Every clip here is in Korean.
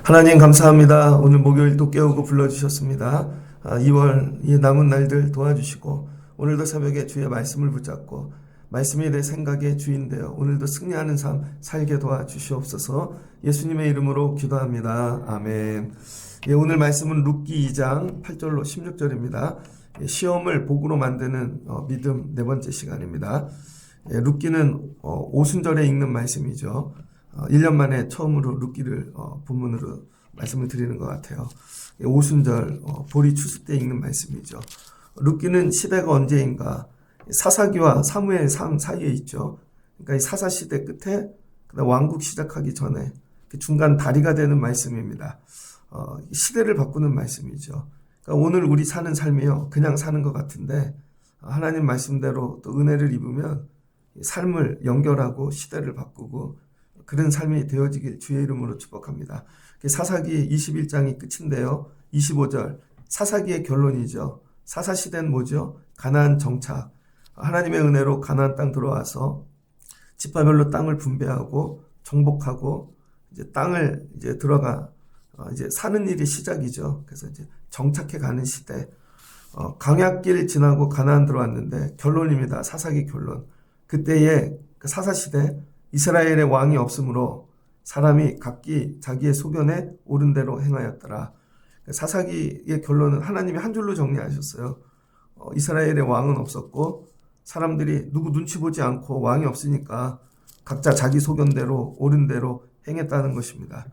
하나님 감사합니다. 오늘 목요일도 깨우고 불러주셨습니다. 2월 이 남은 날들 도와주시고 오늘도 새벽에 주의 말씀을 붙잡고 말씀이 내 생각의 주인되어 오늘도 승리하는 삶 살게 도와주시옵소서. 예수님의 이름으로 기도합니다. 아멘. 오늘 말씀은 룻기 2장 8절로 16절입니다. 시험을 복으로 만드는 믿음 네 번째 시간입니다. 룻기는 오순절에 읽는 말씀이죠. 1년 만에 처음으로 룻기를 본문으로 말씀을 드리는 것 같아요. 오순절 보리 추수 때 읽는 말씀이죠. 룻기는 시대가 언제인가 사사기와 사무엘 상 사이에 있죠. 그러니까 이 사사 시대 끝에 그다음 왕국 시작하기 전에 그 중간 다리가 되는 말씀입니다. 시대를 바꾸는 말씀이죠. 그러니까 오늘 우리 사는 삶이요 그냥 사는 것 같은데 하나님 말씀대로 또 은혜를 입으면 삶을 연결하고 시대를 바꾸고 그런 삶이 되어지길 주의 이름으로 축복합니다. 사사기 21장이 끝인데요. 25절 사사기의 결론이죠. 사사시대는 뭐죠? 가나안 정착. 하나님의 은혜로 가나안 땅 들어와서 지파별로 땅을 분배하고 정복하고 이제 땅을 이제 들어가 이제 사는 일이 시작이죠. 그래서 이제 정착해 가는 시대. 광야길 지나고 가나안 들어왔는데 결론입니다. 사사기 결론. 그때의 그 사사시대 이스라엘의 왕이 없으므로 사람이 각기 자기의 소견에 옳은 대로 행하였더라. 사사기의 결론은 하나님이 한 줄로 정리하셨어요. 이스라엘의 왕은 없었고 사람들이 누구 눈치 보지 않고 왕이 없으니까 각자 자기 소견대로 옳은 대로 행했다는 것입니다.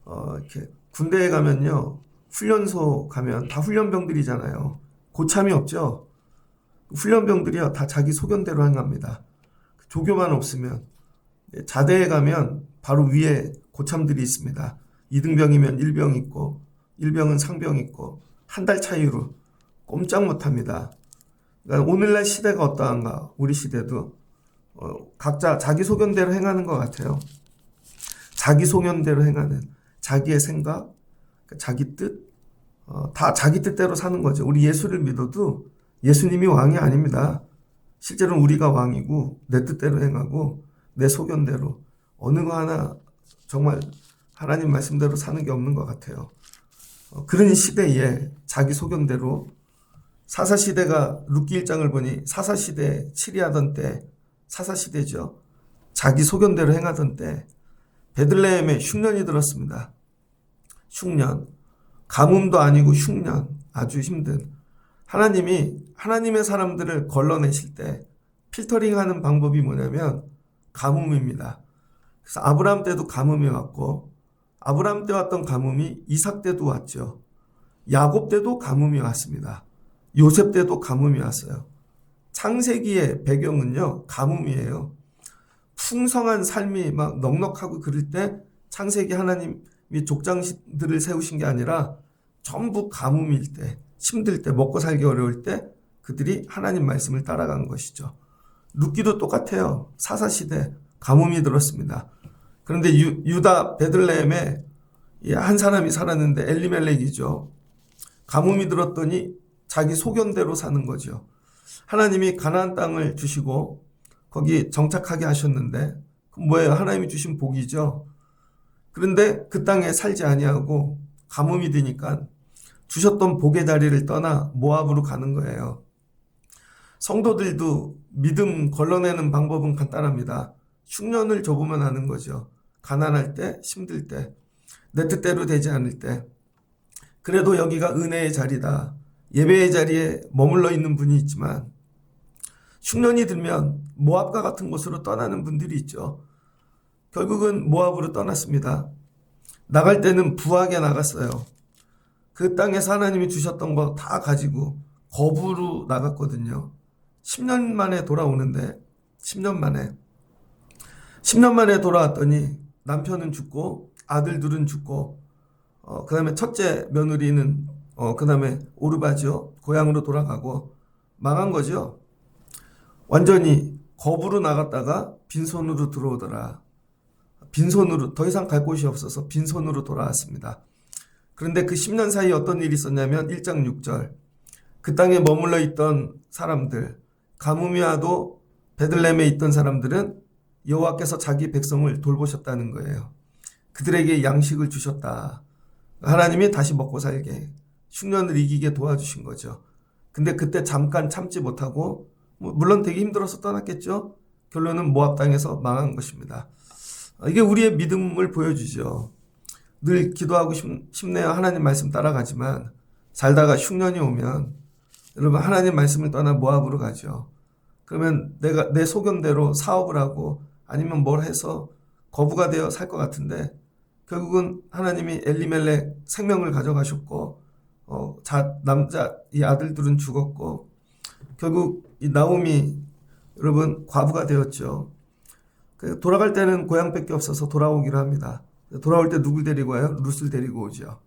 이렇게 군대에 가면요, 훈련소 가면 다 훈련병들이잖아요. 고참이 없죠. 훈련병들이요 다 자기 소견대로 행합니다. 조교만 없으면. 자대에 가면 바로 위에 고참들이 있습니다. 2등병이면 1병 있고 1병은 상병 있고 한 달 차이로 꼼짝 못합니다. 그러니까 오늘날 시대가 어떠한가? 우리 시대도 각자 자기 소견대로 행하는 것 같아요. 자기 소견대로 행하는 자기의 생각, 자기 뜻, 다 자기 뜻대로 사는 거죠. 우리 예수를 믿어도 예수님이 왕이 아닙니다. 실제로는 우리가 왕이고 내 뜻대로 행하고 내 소견대로 어느 거 하나 정말 하나님 말씀대로 사는 게 없는 것 같아요. 그런 시대에 자기 소견대로 사사시대가 룻기 1장을 보니 사사시대 치리하던 때 사사시대죠. 자기 소견대로 행하던 때 베들레헴에 흉년이 들었습니다. 흉년. 가뭄도 아니고 흉년. 아주 힘든. 하나님이 하나님의 사람들을 걸러내실 때 필터링하는 방법이 뭐냐면 가뭄입니다. 그래서 아브라함 때도 가뭄이 왔고 아브라함 때 왔던 가뭄이 이삭 때도 왔죠. 야곱 때도 가뭄이 왔습니다. 요셉 때도 가뭄이 왔어요. 창세기의 배경은요 가뭄이에요. 풍성한 삶이 막 넉넉하고 그럴 때 창세기 하나님이 족장들을 세우신 게 아니라 전부 가뭄일 때 힘들 때 먹고 살기 어려울 때 그들이 하나님 말씀을 따라간 것이죠. 룻기도 똑같아요. 사사시대 가뭄이 들었습니다. 그런데 유다 베들레헴에 한 사람이 살았는데 엘리멜렉이죠. 가뭄이 들었더니 자기 소견대로 사는 거죠. 하나님이 가나안 땅을 주시고 거기 정착하게 하셨는데 뭐예요? 하나님이 주신 복이죠. 그런데 그 땅에 살지 아니하고 가뭄이 되니까 주셨던 복의 자리를 떠나 모압으로 가는 거예요. 성도들도 믿음 걸러내는 방법은 간단합니다. 흉년을 접으면 하는 거죠. 가난할 때, 힘들 때, 내 뜻대로 되지 않을 때. 그래도 여기가 은혜의 자리다. 예배의 자리에 머물러 있는 분이 있지만 흉년이 들면 모압과 같은 곳으로 떠나는 분들이 있죠. 결국은 모압으로 떠났습니다. 나갈 때는 부하게 나갔어요. 그 땅에서 하나님이 주셨던 거 다 가지고 거부로 나갔거든요. 10년 만에 돌아오는데 10년 만에 돌아왔더니 남편은 죽고 아들들은 죽고 그 다음에 첫째 며느리는 그 다음에 오르바죠. 고향으로 돌아가고 망한 거죠. 완전히 거부로 나갔다가 빈손으로 들어오더라. 빈손으로 더 이상 갈 곳이 없어서 빈손으로 돌아왔습니다. 그런데 그 10년 사이에 어떤 일이 있었냐면 1장 6절 그 땅에 머물러 있던 사람들 가뭄이와도 베들레헴에 있던 사람들은 여호와께서 자기 백성을 돌보셨다는 거예요. 그들에게 양식을 주셨다. 하나님이 다시 먹고 살게, 흉년을 이기게 도와주신 거죠. 근데 그때 잠깐 참지 못하고 물론 되게 힘들어서 떠났겠죠. 결론은 모압 땅에서 망한 것입니다. 이게 우리의 믿음을 보여주죠. 늘 기도하고 싶네요. 하나님 말씀 따라가지만 살다가 흉년이 오면 여러분 하나님 말씀을 떠나 모압으로 가죠. 그러면 내가 내 소견대로 사업을 하고 아니면 뭘 해서 거부가 되어 살 것 같은데 결국은 하나님이 엘리멜렉 생명을 가져가셨고 남자 이 아들들은 죽었고 결국 이 나오미 여러분 과부가 되었죠. 돌아갈 때는 고향밖에 없어서 돌아오기로 합니다. 돌아올 때 누굴 데리고 와요? 룻을 데리고 오죠.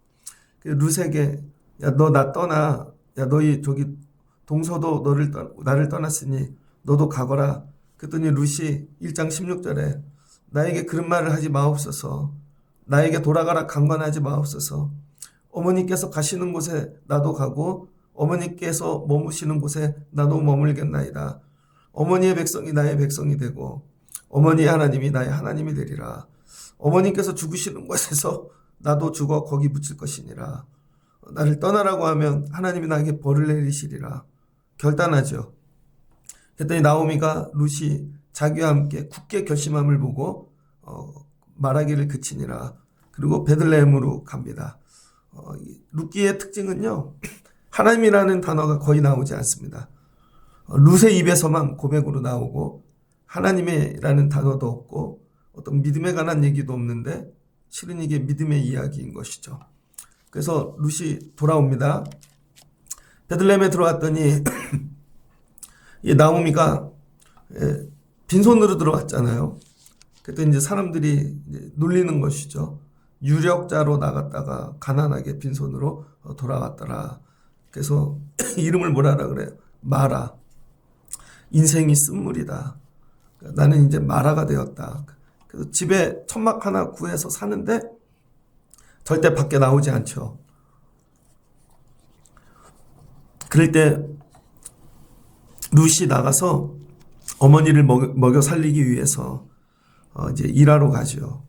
룻에게 야 너 나 떠나, 야 너희 저기 동서도 나를 떠났으니 너도 가거라. 그랬더니 룻이 1장 16절에 나에게 그런 말을 하지 마옵소서. 나에게 돌아가라 강권하지 마옵소서. 어머니께서 가시는 곳에 나도 가고 어머니께서 머무시는 곳에 나도 머물겠나이다. 어머니의 백성이 나의 백성이 되고 어머니의 하나님이 나의 하나님이 되리라. 어머니께서 죽으시는 곳에서 나도 죽어 거기 묻힐 것이니라. 나를 떠나라고 하면 하나님이 나에게 벌을 내리시리라. 결단하죠. 그랬더니 나오미가 룻이 자기와 함께 굳게 결심함을 보고 말하기를 그치니라. 그리고 베들레헴으로 갑니다. 룻기의 특징은요. 하나님이라는 단어가 거의 나오지 않습니다. 룻의 입에서만 고백으로 나오고 하나님이라는 단어도 없고 어떤 믿음에 관한 얘기도 없는데 실은 이게 믿음의 이야기인 것이죠. 그래서 룻이 돌아옵니다. 베들레헴에 들어왔더니 이 나오미가 빈손으로 들어왔잖아요. 그때 이제 사람들이 이제 놀리는 것이죠. 유력자로 나갔다가 가난하게 빈손으로 돌아왔더라. 그래서 이름을 뭐라 그래요? 마라. 인생이 쓴물이다. 나는 이제 마라가 되었다. 그래서 집에 천막 하나 구해서 사는데 절대 밖에 나오지 않죠. 그럴 때 룻이 나가서 어머니를 먹여 살리기 위해서 이제 일하러 가죠.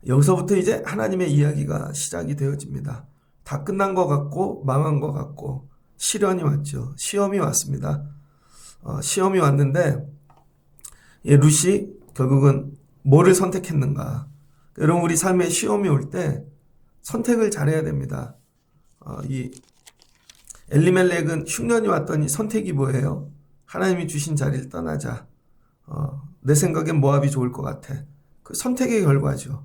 여기서부터 이제 하나님의 이야기가 시작이 되어집니다. 다 끝난 것 같고 망한 것 같고 시련이 왔죠. 시험이 왔습니다. 시험이 왔는데 룻이 결국은 뭐를 선택했는가. 여러분 우리 삶에 시험이 올 때 선택을 잘해야 됩니다. 이 엘리멜렉은 흉년이 왔더니 선택이 뭐예요? 하나님이 주신 자리를 떠나자. 내 생각엔 모압이 좋을 것 같아. 그 선택의 결과죠.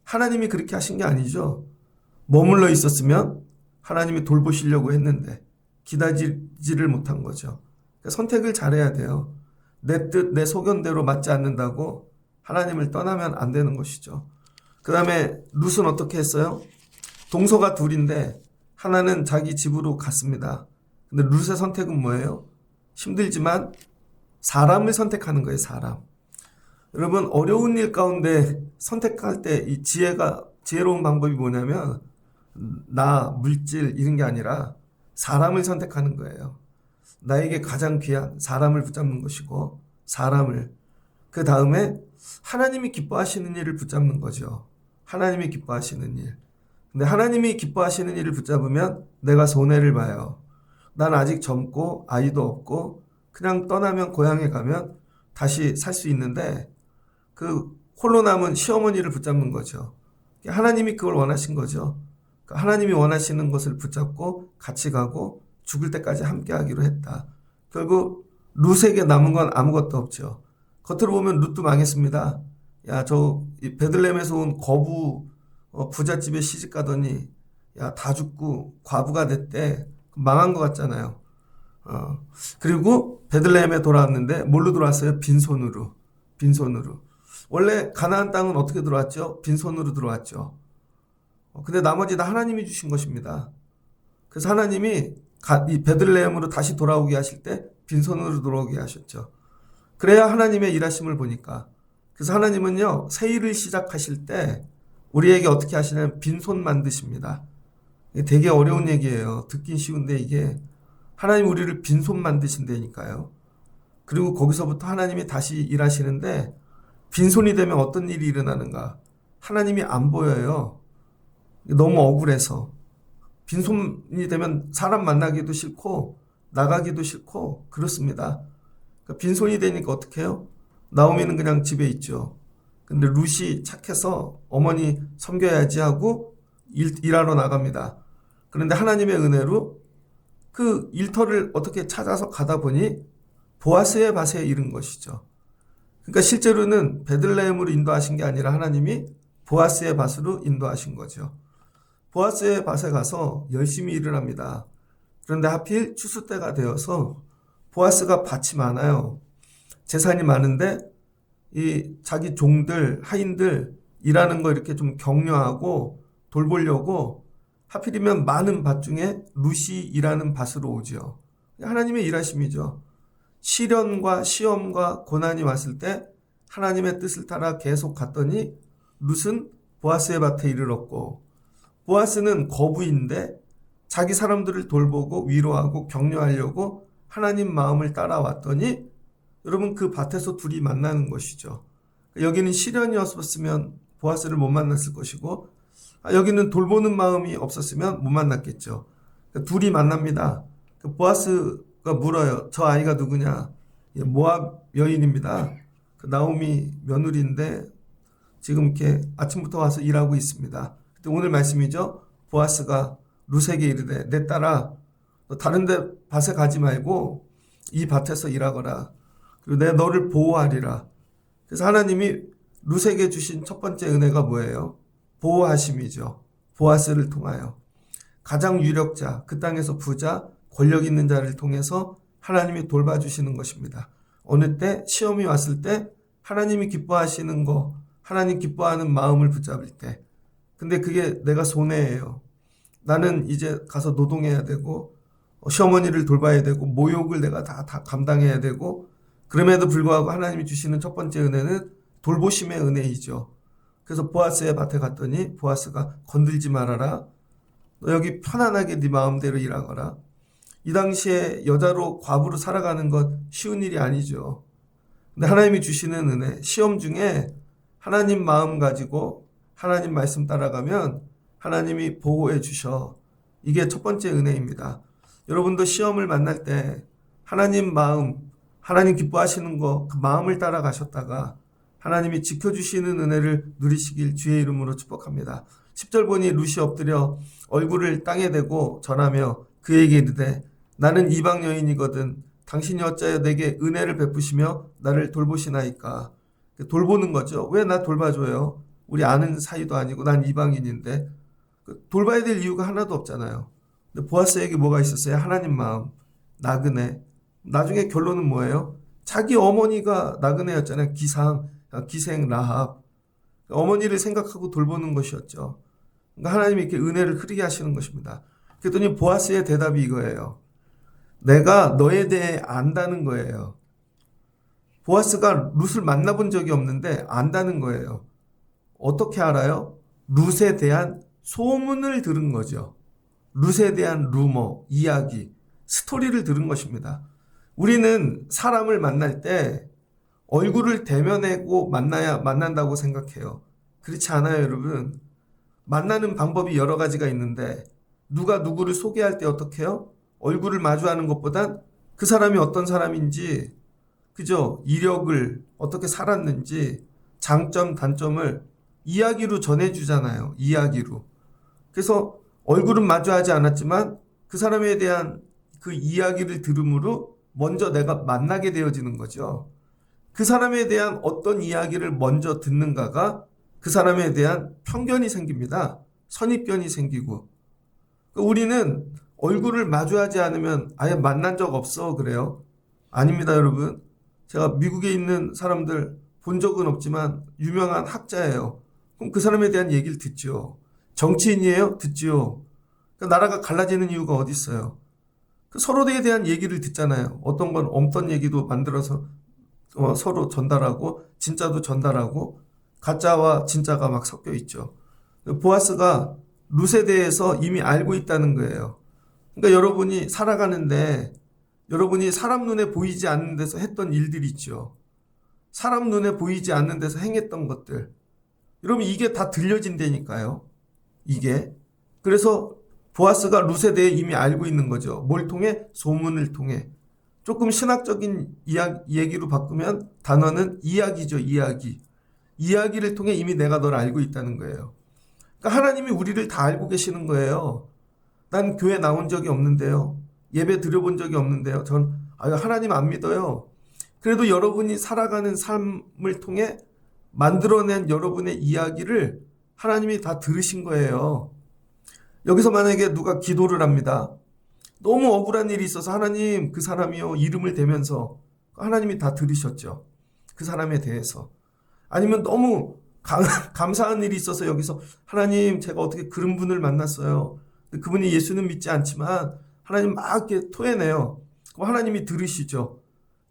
하나님이 그렇게 하신 게 아니죠. 머물러 있었으면 하나님이 돌보시려고 했는데 기다리지를 못한 거죠. 그러니까 선택을 잘해야 돼요. 내 뜻, 내 소견대로 맞지 않는다고 하나님을 떠나면 안 되는 것이죠. 그 다음에 룻은 어떻게 했어요? 동서가 둘인데 하나는 자기 집으로 갔습니다. 근데 룻의 선택은 뭐예요? 힘들지만 사람을 선택하는 거예요. 사람. 여러분 어려운 일 가운데 선택할 때 이 지혜로운 방법이 뭐냐면 나, 물질 이런 게 아니라 사람을 선택하는 거예요. 나에게 가장 귀한 사람을 붙잡는 것이고 사람을 그 다음에 하나님이 기뻐하시는 일을 붙잡는 거죠. 하나님이 기뻐하시는 일. 근데 하나님이 기뻐하시는 일을 붙잡으면 내가 손해를 봐요. 난 아직 젊고 아이도 없고 그냥 떠나면 고향에 가면 다시 살 수 있는데 그 홀로 남은 시어머니를 붙잡는 거죠. 하나님이 그걸 원하신 거죠. 하나님이 원하시는 것을 붙잡고 같이 가고 죽을 때까지 함께 하기로 했다. 결국 룻에게 남은 건 아무것도 없죠. 겉으로 보면 룻도 망했습니다. 야, 저 베들레헴에서 온 거부 부잣집에 시집 가더니 야, 다 죽고 과부가 됐대. 망한 것 같잖아요. 그리고 베들레헴에 돌아왔는데 뭘로 돌아왔어요? 빈손으로. 빈손으로. 원래 가나안 땅은 어떻게 들어왔죠? 빈손으로 들어왔죠. 근데 나머지 다 하나님이 주신 것입니다. 그래서 하나님이 이 베들레헴으로 다시 돌아오게 하실 때 빈손으로 돌아오게 하셨죠. 그래야 하나님의 일하심을 보니까. 그래서 하나님은요, 새 일을 시작하실 때 우리에게 어떻게 하시냐면 빈손 만드십니다. 이게 되게 어려운 얘기예요. 듣긴 쉬운데 이게 하나님 우리를 빈손 만드신다니까요. 그리고 거기서부터 하나님이 다시 일하시는데 빈손이 되면 어떤 일이 일어나는가? 하나님이 안 보여요. 너무 억울해서. 빈손이 되면 사람 만나기도 싫고 나가기도 싫고 그렇습니다. 그러니까 빈손이 되니까 어떻게 해요? 나오미는 그냥 집에 있죠. 근데 룻이 착해서 어머니 섬겨야지 하고 일하러 나갑니다. 그런데 하나님의 은혜로 그 일터를 어떻게 찾아서 가다 보니 보아스의 밭에 이른 것이죠. 그러니까 실제로는 베들레헴으로 인도하신 게 아니라 하나님이 보아스의 밭으로 인도하신 거죠. 보아스의 밭에 가서 열심히 일을 합니다. 그런데 하필 추수 때가 되어서 보아스가 밭이 많아요. 재산이 많은데 이 자기 종들, 하인들 일하는 거 이렇게 좀 격려하고 돌보려고 하필이면 많은 밭 중에 룻이 일하는 밭으로 오죠. 하나님의 일하심이죠. 시련과 시험과 고난이 왔을 때 하나님의 뜻을 따라 계속 갔더니 룻은 보아스의 밭에 이르렀고, 보아스는 거부인데 자기 사람들을 돌보고 위로하고 격려하려고 하나님 마음을 따라왔더니 여러분 그 밭에서 둘이 만나는 것이죠. 여기는 시련이었으면 보아스를 못 만났을 것이고 여기는 돌보는 마음이 없었으면 못 만났겠죠. 둘이 만납니다. 보아스가 물어요. 저 아이가 누구냐? 모압 여인입니다. 나오미 며느리인데 지금 이렇게 아침부터 와서 일하고 있습니다. 오늘 말씀이죠. 보아스가 룻에게 이르되 내 딸아 너 다른 데 밭에 가지 말고 이 밭에서 일하거라. 그리고 내가 너를 보호하리라. 그래서 하나님이 룻에게 주신 첫 번째 은혜가 뭐예요? 보호하심이죠. 보아스를 통하여. 가장 유력자, 그 땅에서 부자, 권력 있는 자를 통해서 하나님이 돌봐주시는 것입니다. 어느 때 시험이 왔을 때 하나님이 기뻐하시는 거, 하나님 기뻐하는 마음을 붙잡을 때. 근데 그게 내가 손해예요. 나는 이제 가서 노동해야 되고 시어머니를 돌봐야 되고 모욕을 내가 다 감당해야 되고 그럼에도 불구하고 하나님이 주시는 첫 번째 은혜는 돌보심의 은혜이죠. 그래서 보아스의 밭에 갔더니 보아스가 건들지 말아라. 너 여기 편안하게 네 마음대로 일하거라. 이 당시에 여자로 과부로 살아가는 것 쉬운 일이 아니죠. 근데 하나님이 주시는 은혜, 시험 중에 하나님 마음 가지고 하나님 말씀 따라가면 하나님이 보호해 주셔. 이게 첫 번째 은혜입니다. 여러분도 시험을 만날 때 하나님 마음, 하나님 기뻐하시는 거 그 마음을 따라가셨다가 하나님이 지켜주시는 은혜를 누리시길 주의 이름으로 축복합니다. 10절 보니 룻이 엎드려 얼굴을 땅에 대고 전하며 그에게 이르되 나는 이방 여인이거든 당신이 어찌하여 내게 은혜를 베푸시며 나를 돌보시나이까. 돌보는 거죠. 왜 나 돌봐줘요? 우리 아는 사이도 아니고 난 이방인인데 돌봐야 될 이유가 하나도 없잖아요. 근데 보아스에게 뭐가 있었어요? 하나님 마음, 나그네. 나중에 결론은 뭐예요? 자기 어머니가 나그네였잖아요. 기생 라합. 어머니를 생각하고 돌보는 것이었죠. 그러니까 하나님이 이렇게 은혜를 흐르게 하시는 것입니다. 그랬더니 보아스의 대답이 이거예요. 내가 너에 대해 안다는 거예요. 보아스가 룻을 만나본 적이 없는데 안다는 거예요. 어떻게 알아요? 룻에 대한 소문을 들은 거죠. 룻에 대한 루머, 이야기, 스토리를 들은 것입니다. 우리는 사람을 만날 때 얼굴을 대면하고 만나야 만난다고 생각해요. 그렇지 않아요, 여러분. 만나는 방법이 여러 가지가 있는데 누가 누구를 소개할 때 어떻게 해요? 얼굴을 마주하는 것보단 그 사람이 어떤 사람인지, 그죠? 이력을 어떻게 살았는지, 장점, 단점을 이야기로 전해주잖아요. 이야기로. 그래서 얼굴은 마주하지 않았지만 그 사람에 대한 그 이야기를 들음으로 먼저 내가 만나게 되어지는 거죠. 그 사람에 대한 어떤 이야기를 먼저 듣는가가 그 사람에 대한 편견이 생깁니다. 선입견이 생기고. 우리는 얼굴을 마주하지 않으면 아예 만난 적 없어 그래요? 아닙니다, 여러분. 제가 미국에 있는 사람들 본 적은 없지만 유명한 학자예요. 그럼 그 사람에 대한 얘기를 듣죠. 정치인이에요? 듣죠. 그러니까 나라가 갈라지는 이유가 어디 있어요? 서로에 대한 얘기를 듣잖아요. 어떤 건 없던 얘기도 만들어서 서로 전달하고 진짜도 전달하고 가짜와 진짜가 막 섞여 있죠. 보아스가 룻에 대해서 이미 알고 있다는 거예요. 그러니까 여러분이 살아가는데 여러분이 사람 눈에 보이지 않는 데서 했던 일들이 있죠. 사람 눈에 보이지 않는 데서 행했던 것들. 여러분 이게 다 들려진다니까요. 이게. 그래서 보아스가 룻에 대해 이미 알고 있는 거죠. 뭘 통해? 소문을 통해. 조금 신학적인 얘기로 바꾸면 단어는 이야기죠. 이야기. 이야기를 통해 이미 내가 널 알고 있다는 거예요. 그러니까 하나님이 우리를 다 알고 계시는 거예요. 난 교회 나온 적이 없는데요. 예배 드려본 적이 없는데요. 전 하나님 안 믿어요. 그래도 여러분이 살아가는 삶을 통해 만들어낸 여러분의 이야기를 하나님이 다 들으신 거예요. 여기서 만약에 누가 기도를 합니다. 너무 억울한 일이 있어서 하나님 그 사람이요 이름을 대면서 하나님이 다 들으셨죠. 그 사람에 대해서. 아니면 너무 감사한 일이 있어서 여기서 하나님 제가 어떻게 그런 분을 만났어요. 그분이 예수는 믿지 않지만 하나님 막 이렇게 토해내요. 그럼 하나님이 들으시죠.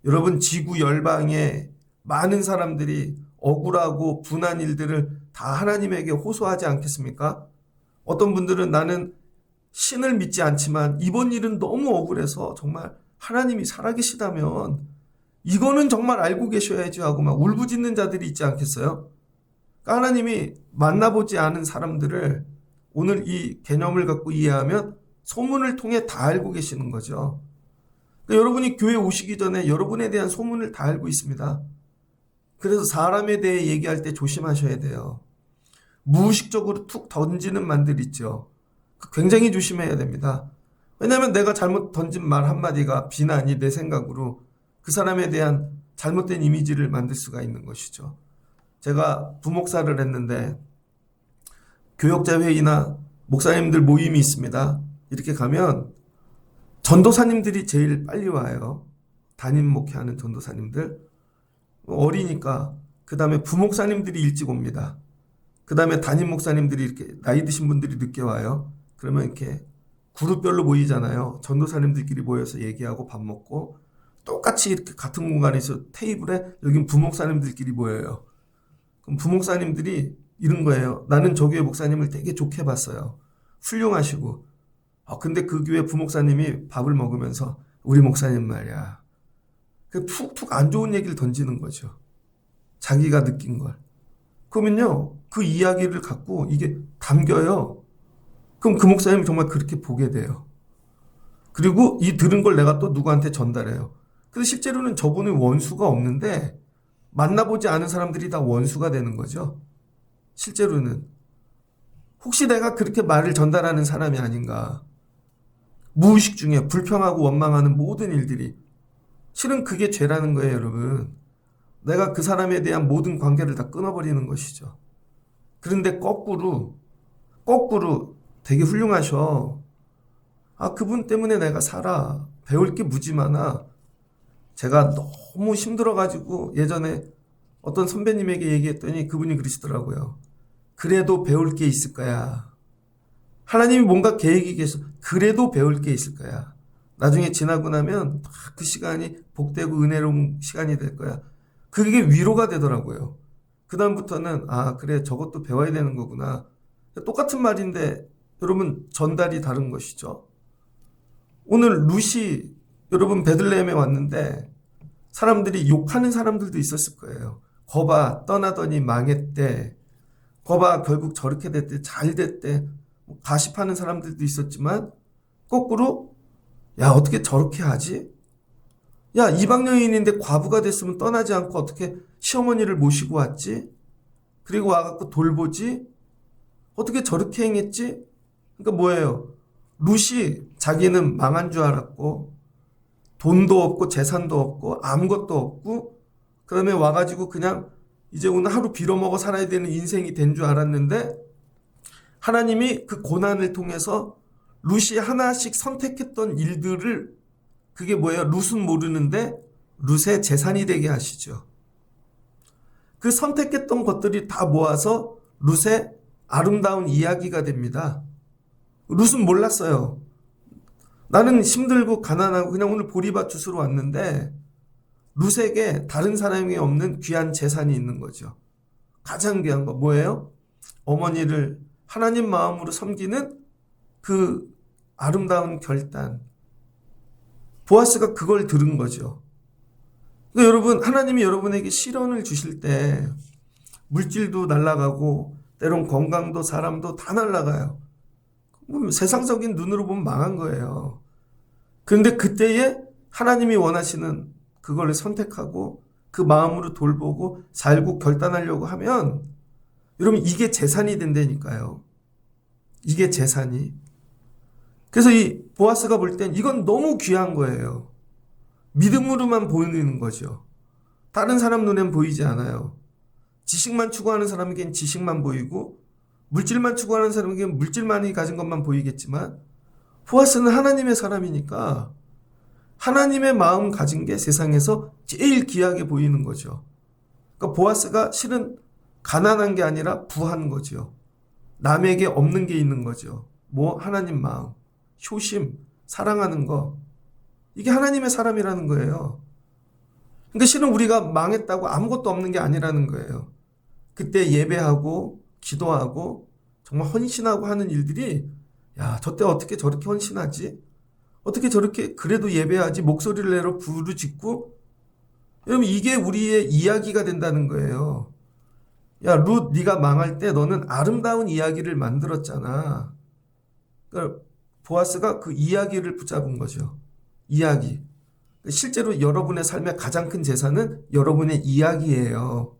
여러분 지구 열방에 많은 사람들이 억울하고 분한 일들을 다 하나님에게 호소하지 않겠습니까? 어떤 분들은 나는 신을 믿지 않지만 이번 일은 너무 억울해서 정말 하나님이 살아계시다면 이거는 정말 알고 계셔야지 하고 막 울부짖는 자들이 있지 않겠어요? 그러니까 하나님이 만나보지 않은 사람들을 오늘 이 개념을 갖고 이해하면 소문을 통해 다 알고 계시는 거죠. 그러니까 여러분이 교회 오시기 전에 여러분에 대한 소문을 다 알고 있습니다. 그래서 사람에 대해 얘기할 때 조심하셔야 돼요. 무의식적으로 툭 던지는 말들 있죠. 굉장히 조심해야 됩니다. 왜냐하면 내가 잘못 던진 말 한마디가 비난이 내 생각으로 그 사람에 대한 잘못된 이미지를 만들 수가 있는 것이죠. 제가 부목사를 했는데 교역자 회의나 목사님들 모임이 있습니다. 이렇게 가면 전도사님들이 제일 빨리 와요. 담임 목회하는 전도사님들. 어리니까 그 다음에 부목사님들이 일찍 옵니다. 그 다음에 담임 목사님들이 이렇게 나이 드신 분들이 늦게 와요. 그러면 이렇게 그룹별로 모이잖아요. 전도사님들끼리 모여서 얘기하고 밥 먹고 똑같이 이렇게 같은 공간에서 테이블에 여긴 부목사님들끼리 모여요. 그럼 부목사님들이 이런 거예요. 나는 저 교회 목사님을 되게 좋게 봤어요. 훌륭하시고. 근데 그 교회 부목사님이 밥을 먹으면서 우리 목사님 말이야. 툭툭 안 좋은 얘기를 던지는 거죠. 자기가 느낀 걸. 그러면요, 그 이야기를 갖고 이게 담겨요. 그럼 그 목사님이 정말 그렇게 보게 돼요. 그리고 이 들은 걸 내가 또 누구한테 전달해요. 근데 실제로는 저분은 원수가 없는데 만나보지 않은 사람들이 다 원수가 되는 거죠. 실제로는. 혹시 내가 그렇게 말을 전달하는 사람이 아닌가. 무의식 중에 불평하고 원망하는 모든 일들이 실은 그게 죄라는 거예요, 여러분. 내가 그 사람에 대한 모든 관계를 다 끊어버리는 것이죠. 그런데 거꾸로 되게 훌륭하셔. 그분 때문에 내가 살아. 배울 게 무지 많아. 제가 너무 힘들어가지고 예전에 어떤 선배님에게 얘기했더니 그분이 그러시더라고요. 그래도 배울 게 있을 거야. 하나님이 뭔가 계획이 계셔. 그래도 배울 게 있을 거야. 나중에 지나고 나면 그 시간이 복되고 은혜로운 시간이 될 거야. 그게 위로가 되더라고요. 그 다음부터는 그래 저것도 배워야 되는 거구나. 똑같은 말인데 여러분 전달이 다른 것이죠. 오늘 룻이 여러분 베들레헴에 왔는데 사람들이 욕하는 사람들도 있었을 거예요. 거봐 떠나더니 망했대. 거봐 결국 저렇게 됐대. 잘 됐대. 가십하는 사람들도 있었지만 거꾸로 야 어떻게 저렇게 하지? 야 이방 여인인데 과부가 됐으면 떠나지 않고 어떻게 시어머니를 모시고 왔지? 그리고 와갖고 돌보지? 어떻게 저렇게 행했지? 그러니까 뭐예요? 룻이 자기는 망한 줄 알았고 돈도 없고 재산도 없고 아무것도 없고 그다음에 와가지고 그냥 이제 오늘 하루 빌어먹어 살아야 되는 인생이 된 줄 알았는데 하나님이 그 고난을 통해서 룻이 하나씩 선택했던 일들을 그게 뭐예요? 룻은 모르는데 룻의 재산이 되게 하시죠. 그 선택했던 것들이 다 모아서 룻의 아름다운 이야기가 됩니다. 룻은 몰랐어요. 나는 힘들고 가난하고 그냥 오늘 보리밭 주스러 왔는데 룻에게 다른 사람이 없는 귀한 재산이 있는 거죠. 가장 귀한 거 뭐예요? 어머니를 하나님 마음으로 섬기는 그 아름다운 결단. 보아스가 그걸 들은 거죠. 그러니까 여러분, 하나님이 여러분에게 시련을 주실 때 물질도 날아가고 때론 건강도 사람도 다 날아가요. 세상적인 눈으로 보면 망한 거예요. 그런데 그때에 하나님이 원하시는 그걸 선택하고 그 마음으로 돌보고 살고 결단하려고 하면 여러분 이게 재산이 된다니까요. 이게 재산이. 그래서 이 보아스가 볼 땐 이건 너무 귀한 거예요. 믿음으로만 보이는 거죠. 다른 사람 눈엔 보이지 않아요. 지식만 추구하는 사람에겐 지식만 보이고 물질만 추구하는 사람에겐 물질만이 가진 것만 보이겠지만 보아스는 하나님의 사람이니까 하나님의 마음 가진 게 세상에서 제일 귀하게 보이는 거죠. 그러니까 보아스가 실은 가난한 게 아니라 부한 거죠. 남에게 없는 게 있는 거죠. 뭐 하나님 마음, 효심, 사랑하는 거. 이게 하나님의 사람이라는 거예요. 그러니까 실은 우리가 망했다고 아무것도 없는 게 아니라는 거예요. 그때 예배하고 기도하고 정말 헌신하고 하는 일들이 야, 저때 어떻게 저렇게 헌신하지? 어떻게 저렇게 그래도 예배하지? 목소리를 내러 부르짖고 여러분 이게 우리의 이야기가 된다는 거예요. 야, 룻 네가 망할 때 너는 아름다운 이야기를 만들었잖아. 그러니까 보아스가 그 이야기를 붙잡은 거죠. 이야기. 실제로 여러분의 삶의 가장 큰 재산은 여러분의 이야기예요.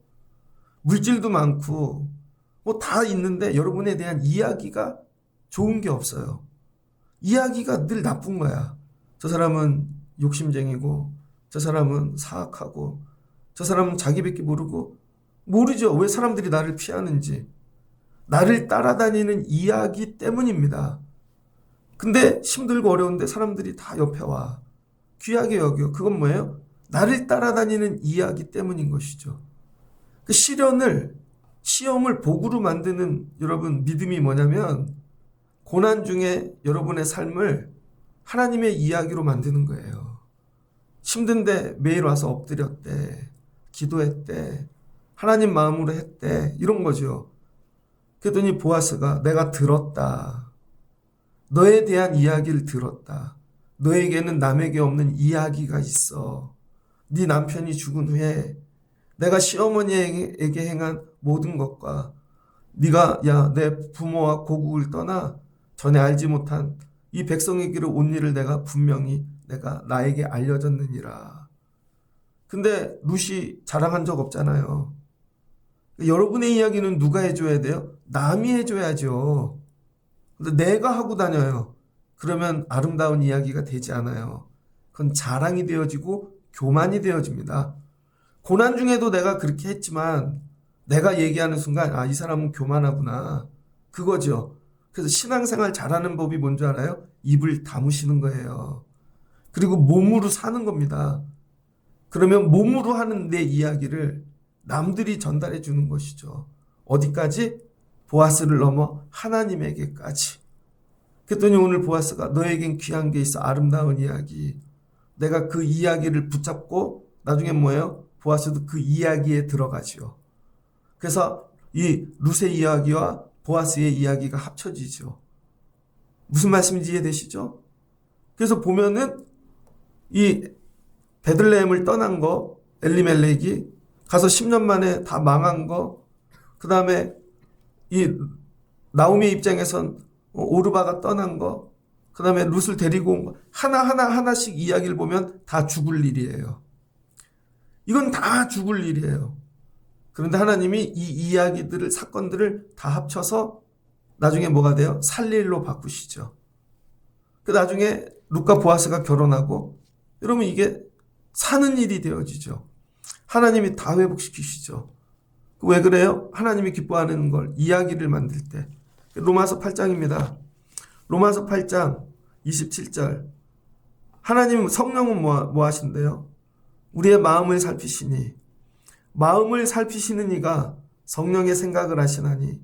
물질도 많고 뭐 다 있는데 여러분에 대한 이야기가 좋은 게 없어요. 이야기가 늘 나쁜 거야. 저 사람은 욕심쟁이고 저 사람은 사악하고 저 사람은 자기밖에 모르고 모르죠. 왜 사람들이 나를 피하는지. 나를 따라다니는 이야기 때문입니다. 근데 힘들고 어려운데 사람들이 다 옆에 와. 귀하게 여겨. 그건 뭐예요? 나를 따라다니는 이야기 때문인 것이죠. 그 시험을 복으로 만드는 여러분 믿음이 뭐냐면 고난 중에 여러분의 삶을 하나님의 이야기로 만드는 거예요. 힘든데 매일 와서 엎드렸대. 기도했대. 하나님 마음으로 했대. 이런 거죠. 그랬더니 보아스가 내가 들었다. 너에 대한 이야기를 들었다. 너에게는 남에게 없는 이야기가 있어. 네 남편이 죽은 후에 내가 시어머니에게 행한 모든 것과 네가 야, 내 부모와 고국을 떠나 전에 알지 못한 이 백성에게로 온 일을 내가 분명히 내가 나에게 알려졌느니라. 근데 룻이 자랑한 적 없잖아요. 여러분의 이야기는 누가 해줘야 돼요? 남이 해줘야죠. 근데 내가 하고 다녀요. 그러면 아름다운 이야기가 되지 않아요. 그건 자랑이 되어지고 교만이 되어집니다. 고난 중에도 내가 그렇게 했지만 내가 얘기하는 순간 아, 이 사람은 교만하구나. 그거죠. 그래서 신앙생활 잘하는 법이 뭔지 알아요? 입을 다무시는 거예요. 그리고 몸으로 사는 겁니다. 그러면 몸으로 하는 내 이야기를 남들이 전달해 주는 것이죠. 어디까지? 보아스를 넘어 하나님에게까지. 그랬더니 오늘 보아스가 너에겐 귀한 게 있어. 아름다운 이야기. 내가 그 이야기를 붙잡고 나중에 뭐예요? 보아스도 그 이야기에 들어가지요. 그래서 이 룻의 이야기와 보아스의 이야기가 합쳐지죠. 무슨 말씀인지 이해되시죠? 그래서 보면은 이 베들레헴을 떠난 거 엘리멜렉이 가서 10년 만에 다 망한 거, 그 다음에 이 나오미의 입장에선 오르바가 떠난 거, 그 다음에 룻을 데리고 온 거, 하나씩 이야기를 보면 다 죽을 일이에요. 이건 다 죽을 일이에요. 그런데 하나님이 이 이야기들을, 사건들을 다 합쳐서 나중에 뭐가 돼요? 살 일로 바꾸시죠. 그 나중에 룻과 보아스가 결혼하고, 여러분 이게 사는 일이 되어지죠. 하나님이 다 회복시키시죠. 왜 그래요? 하나님이 기뻐하는 걸 이야기를 만들 때. 로마서 8장입니다. 로마서 8장 27절. 하나님 성령은 뭐 하신대요? 우리의 마음을 살피시니 마음을 살피시는 이가 성령의 생각을 하시나니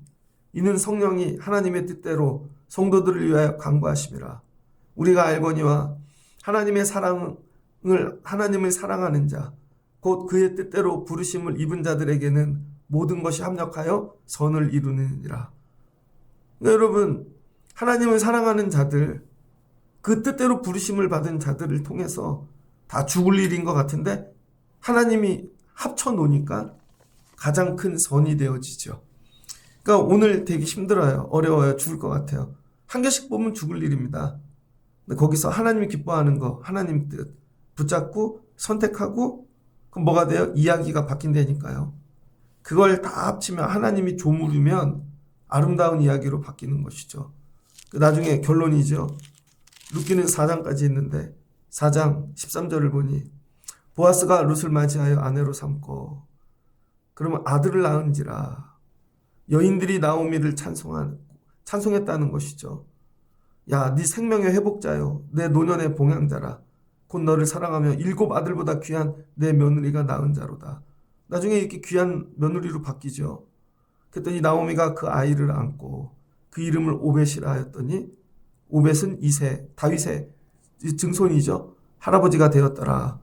이는 성령이 하나님의 뜻대로 성도들을 위하여 간구하심이라. 우리가 알거니와 하나님을 사랑하는 자 곧 그의 뜻대로 부르심을 입은 자들에게는 모든 것이 합력하여 선을 이루느니라. 여러분, 하나님을 사랑하는 자들, 그 뜻대로 부르심을 받은 자들을 통해서 다 죽을 일인 것 같은데 하나님이 합쳐놓으니까 가장 큰 선이 되어지죠. 그러니까 오늘 되게 힘들어요. 어려워요. 죽을 것 같아요. 한 개씩 보면 죽을 일입니다. 근데 거기서 하나님이 기뻐하는 거, 하나님 뜻 붙잡고 선택하고 그럼 뭐가 돼요? 이야기가 바뀐다니까요. 그걸 다 합치면 하나님이 조물이면 아름다운 이야기로 바뀌는 것이죠. 나중에 결론이죠. 룻기는 4장까지 있는데 4장 13절을 보니 보아스가 룻을 맞이하여 아내로 삼고 그러면 아들을 낳은지라 여인들이 나오미를 찬송했다는 것이죠. 야, 네 생명의 회복자요, 내 노년의 봉양자라. 곧 너를 사랑하며 7 아들보다 귀한 내 며느리가 낳은 자로다. 나중에 이렇게 귀한 며느리로 바뀌죠. 그랬더니 나오미가 그 아이를 안고 그 이름을 오벳이라 하였더니 오벳은 이세, 다윗의 증손이죠. 할아버지가 되었더라.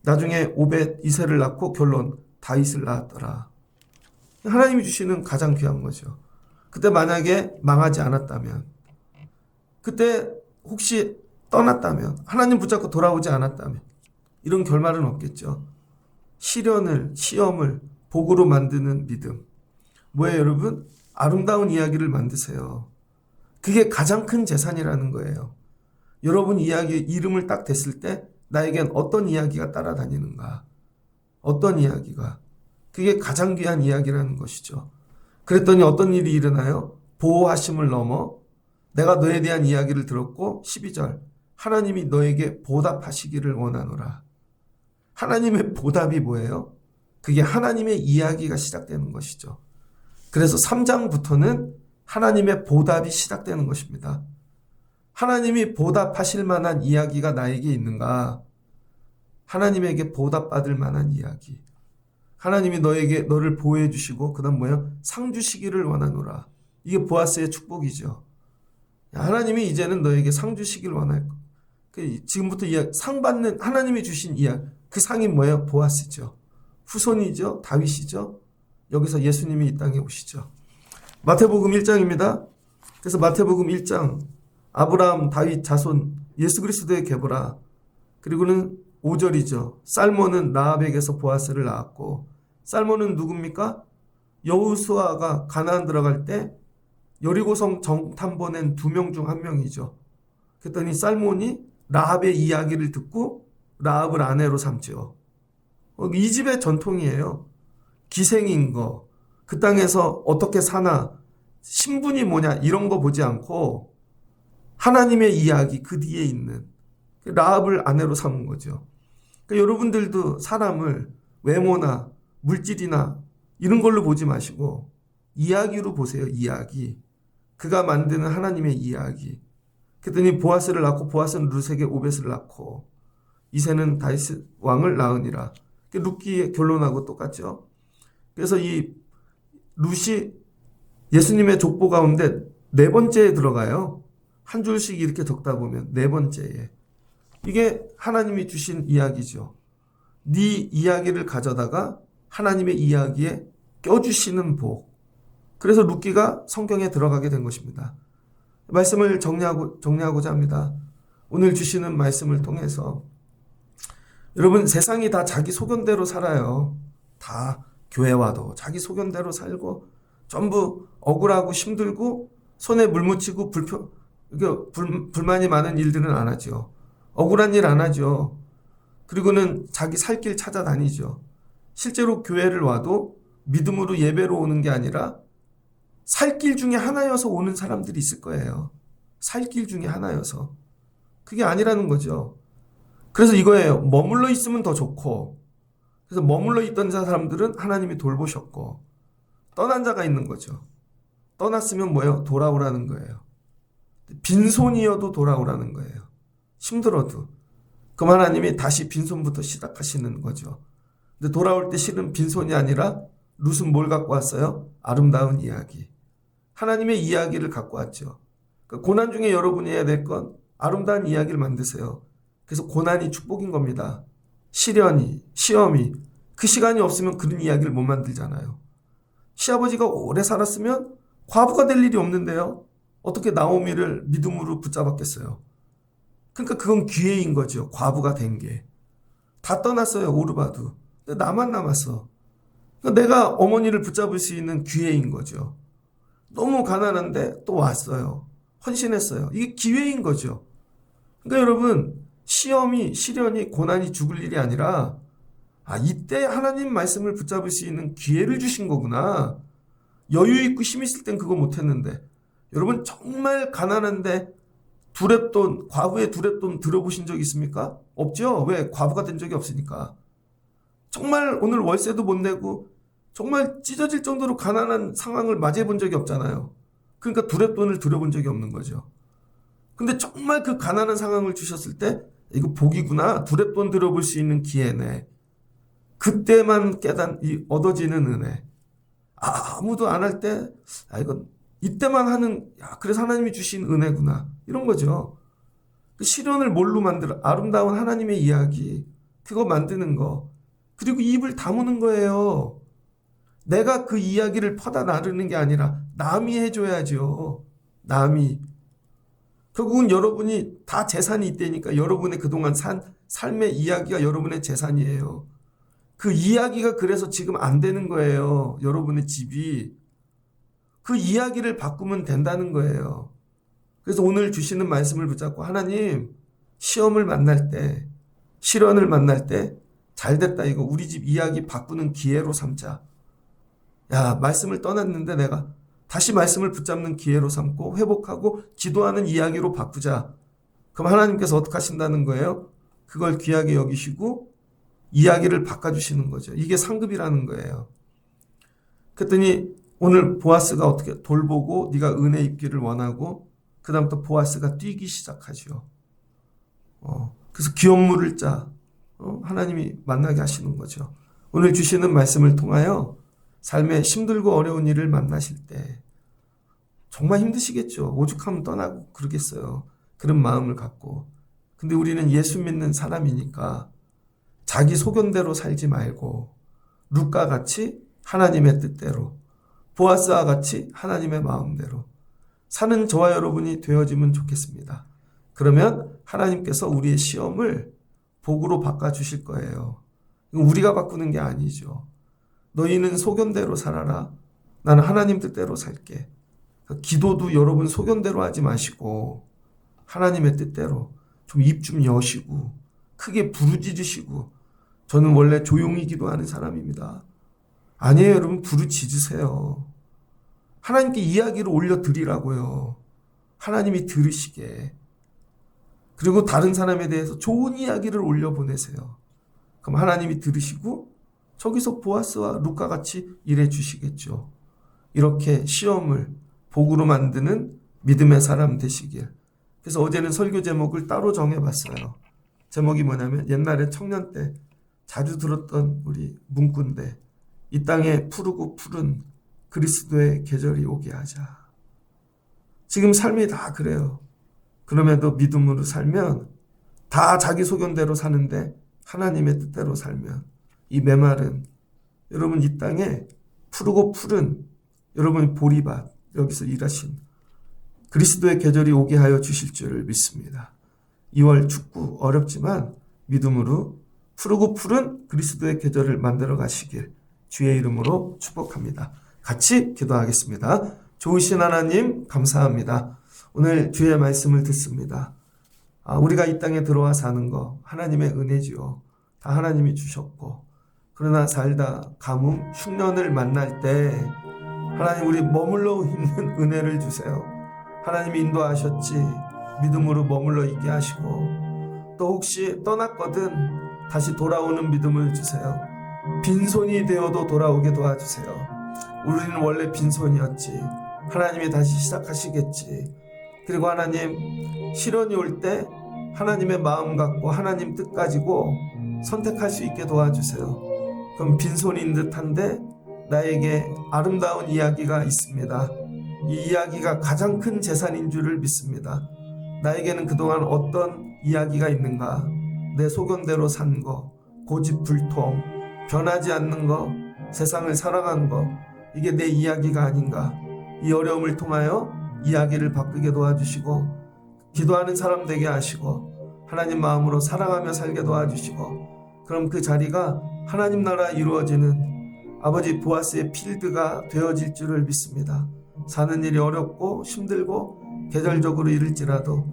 나중에 오벳 이세를 낳고 결론 다윗을 낳았더라. 하나님이 주시는 가장 귀한 거죠. 그때 만약에 망하지 않았다면, 그때 혹시 떠났다면, 하나님 붙잡고 돌아오지 않았다면 이런 결말은 없겠죠. 시험을 복으로 만드는 믿음. 뭐예요, 여러분? 아름다운 이야기를 만드세요. 그게 가장 큰 재산이라는 거예요. 여러분 이름을 딱 댔을 때 나에겐 어떤 이야기가 따라다니는가? 어떤 이야기가? 그게 가장 귀한 이야기라는 것이죠. 그랬더니 어떤 일이 일어나요? 보호하심을 넘어 내가 너에 대한 이야기를 들었고 12절 하나님이 너에게 보답하시기를 원하노라. 하나님의 보답이 뭐예요? 그게 하나님의 이야기가 시작되는 것이죠. 그래서 3장부터는 하나님의 보답이 시작되는 것입니다. 하나님이 보답하실 만한 이야기가 나에게 있는가? 하나님에게 보답받을 만한 이야기. 하나님이 너를 보호해 주시고 그 다음 뭐예요? 상 주시기를 원하노라. 이게 보아스의 축복이죠. 하나님이 이제는 너에게 상 주시기를 원할 거. 지금부터 상 받는 하나님이 주신 이야기. 그 상이 뭐예요? 보아스죠. 후손이죠. 다윗이죠. 여기서 예수님이 이 땅에 오시죠. 마태복음 1장입니다. 그래서 마태복음 1장 아브라함, 다윗 자손 예수 그리스도의 계보라. 그리고는 5절이죠. 살몬은 라합에게서 보아스를 낳았고, 살몬은 누굽니까? 여호수아가 가나안 들어갈 때 여리고성 정탐 보낸 2명 중 1명이죠. 그랬더니 살몬이 라합의 이야기를 듣고 라합을 아내로 삼죠. 이 집의 전통이에요. 기생인 거, 그 땅에서 어떻게 사나, 신분이 뭐냐 이런 거 보지 않고 하나님의 이야기 그 뒤에 있는 라합을 아내로 삼은 거죠. 그러니까 여러분들도 사람을 외모나 물질이나 이런 걸로 보지 마시고 이야기로 보세요. 이야기. 그가 만드는 하나님의 이야기. 그랬더니 보아스를 낳고 보아스는 룻에게 오벳을 낳고 이새는 다윗 왕을 낳으니라. 룻기의 결론하고 똑같죠. 그래서 이 룻이 예수님의 족보 가운데 4번째에 들어가요. 한 줄씩 이렇게 적다 보면 4번째에. 이게 하나님이 주신 이야기죠. 네 이야기를 가져다가 하나님의 이야기에 껴주시는 복. 그래서 룻기가 성경에 들어가게 된 것입니다. 말씀을 정리하고자 합니다. 오늘 주시는 말씀을 통해서 여러분, 세상이 다 자기 소견대로 살아요. 다 교회 와도 자기 소견대로 살고 전부 억울하고 힘들고 손에 물 묻히고 불만이 많은 일들은 안 하죠. 억울한 일 안 하죠. 그리고는 자기 살 길 찾아다니죠. 실제로 교회를 와도 믿음으로 예배로 오는 게 아니라 살 길 중에 하나여서 오는 사람들이 있을 거예요. 살 길 중에 하나여서. 그게 아니라는 거죠. 그래서 이거예요. 머물러 있으면 더 좋고, 그래서 머물러 있던 사람들은 하나님이 돌보셨고, 떠난 자가 있는 거죠. 떠났으면 뭐예요? 돌아오라는 거예요. 빈손이어도 돌아오라는 거예요. 힘들어도. 그럼 하나님이 다시 빈손부터 시작하시는 거죠. 근데 돌아올 때 실은 빈손이 아니라 룻은 뭘 갖고 왔어요? 아름다운 이야기. 하나님의 이야기를 갖고 왔죠. 그러니까 고난 중에 여러분이 해야 될 건 아름다운 이야기를 만드세요. 그래서 고난이 축복인 겁니다. 시험이. 그 시간이 없으면 그런 이야기를 못 만들잖아요. 시아버지가 오래 살았으면 과부가 될 일이 없는데요. 어떻게 나오미를 믿음으로 붙잡았겠어요? 그러니까 그건 기회인 거죠. 과부가 된 게. 다 떠났어요. 오르바도. 근데 나만 남았어. 그러니까 내가 어머니를 붙잡을 수 있는 기회인 거죠. 너무 가난한데 또 왔어요. 헌신했어요. 이게 기회인 거죠. 그러니까 여러분, 시련이 고난이 죽을 일이 아니라 이때 하나님 말씀을 붙잡을 수 있는 기회를 주신 거구나. 여유 있고 힘 있을 땐 그거 못했는데. 여러분 정말 가난한데 과부의 두랩돈 들어보신 적 있습니까? 없죠? 왜? 과부가 된 적이 없으니까. 정말 오늘 월세도 못 내고 정말 찢어질 정도로 가난한 상황을 맞이해 본 적이 없잖아요. 그러니까 두랩돈을 들여본 적이 없는 거죠. 근데 정말 그 가난한 상황을 주셨을 때 이거 복이구나. 두랩돈 들여볼 수 있는 기회네. 그때만 얻어지는 은혜. 아무도 안 할 때 이거 이때만 하는 그래서 하나님이 주신 은혜구나. 이런 거죠. 그 시련을 뭘로 만들어? 아름다운 하나님의 이야기. 그거 만드는 거. 그리고 입을 다무는 거예요. 내가 그 이야기를 퍼다 나르는 게 아니라 남이 해줘야죠. 남이. 결국은 여러분이 다 재산이 있다니까 여러분의 그동안 산 삶의 이야기가 여러분의 재산이에요. 그 이야기가 그래서 지금 안 되는 거예요. 여러분의 집이. 그 이야기를 바꾸면 된다는 거예요. 그래서 오늘 주시는 말씀을 붙잡고 하나님 시험을 만날 때 시련을 만날 때 잘됐다 이거 우리 집 이야기 바꾸는 기회로 삼자. 말씀을 떠났는데 내가 다시 말씀을 붙잡는 기회로 삼고 회복하고 기도하는 이야기로 바꾸자. 그럼 하나님께서 어떻게 하신다는 거예요? 그걸 귀하게 여기시고 이야기를 바꿔주시는 거죠. 이게 상급이라는 거예요. 그랬더니 오늘 보아스가 어떻게 돌보고 네가 은혜 입기를 원하고 그 다음부터 보아스가 뛰기 시작하죠. 그래서 기업 물을 짜 하나님이 만나게 하시는 거죠. 오늘 주시는 말씀을 통하여 삶에 힘들고 어려운 일을 만나실 때 정말 힘드시겠죠. 오죽하면 떠나고 그러겠어요. 그런 마음을 갖고. 근데 우리는 예수 믿는 사람이니까 자기 소견대로 살지 말고 룻과 같이 하나님의 뜻대로 보아스와 같이 하나님의 마음대로 사는 저와 여러분이 되어지면 좋겠습니다. 그러면 하나님께서 우리의 시험을 복으로 바꿔주실 거예요. 우리가 바꾸는 게 아니죠. 너희는 소견대로 살아라. 나는 하나님 뜻대로 살게. 기도도 여러분 소견대로 하지 마시고 하나님의 뜻대로 좀 입 좀 여시고 크게 부르짖으시고 저는 원래 조용히 기도하는 사람입니다. 아니에요, 여러분. 부르짖으세요. 하나님께 이야기를 올려드리라고요. 하나님이 들으시게. 그리고 다른 사람에 대해서 좋은 이야기를 올려보내세요. 그럼 하나님이 들으시고 저기서 보아스와 룻과 같이 일해 주시겠죠. 이렇게 시험을 복으로 만드는 믿음의 사람 되시길. 그래서 어제는 설교 제목을 따로 정해봤어요. 제목이 뭐냐면 옛날에 청년 때 자주 들었던 우리 문구인데 이 땅에 푸르고 푸른 그리스도의 계절이 오게 하자. 지금 삶이 다 그래요. 그럼에도 믿음으로 살면 다 자기 소견대로 사는데 하나님의 뜻대로 살면 이 메마른 여러분 이 땅에 푸르고 푸른 여러분 보리밭 여기서 일하신 그리스도의 계절이 오게 하여 주실 줄을 믿습니다. 2월 춥고 어렵지만 믿음으로 푸르고 푸른 그리스도의 계절을 만들어 가시길 주의 이름으로 축복합니다. 같이 기도하겠습니다. 좋으신 하나님 감사합니다. 오늘 주의 말씀을 듣습니다. 우리가 이 땅에 들어와 사는 거 하나님의 은혜지요. 다 하나님이 주셨고 그러나 살다 가뭄, 흉년을 만날 때 하나님 우리 머물러 있는 은혜를 주세요. 하나님이 인도하셨지 믿음으로 머물러 있게 하시고 또 혹시 떠났거든 다시 돌아오는 믿음을 주세요. 빈손이 되어도 돌아오게 도와주세요. 우리는 원래 빈손이었지. 하나님이 다시 시작하시겠지. 그리고 하나님 시련이 올 때 하나님의 마음 갖고 하나님 뜻 가지고 선택할 수 있게 도와주세요. 그럼 빈손인 듯한데 나에게 아름다운 이야기가 있습니다. 이 이야기가 가장 큰 재산인 줄을 믿습니다. 나에게는 그동안 어떤 이야기가 있는가? 내 소견대로 산 거, 고집불통, 변하지 않는 거, 세상을 살아간 거, 이게 내 이야기가 아닌가? 이 어려움을 통하여 이야기를 바꾸게 도와주시고 기도하는 사람 되게 하시고 하나님 마음으로 사랑하며 살게 도와주시고, 그럼 그 자리가 하나님 나라 이루어지는 아버지 보아스의 필드가 되어질 줄을 믿습니다. 사는 일이 어렵고 힘들고 계절적으로 이를지라도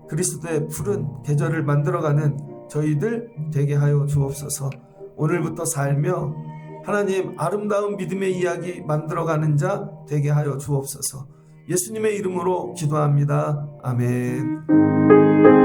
그리스도의 푸른 계절을 만들어가는 저희들 되게 하여 주옵소서. 오늘부터 살며 하나님 아름다운 믿음의 이야기 만들어가는 자 되게 하여 주옵소서. 예수님의 이름으로 기도합니다. 아멘.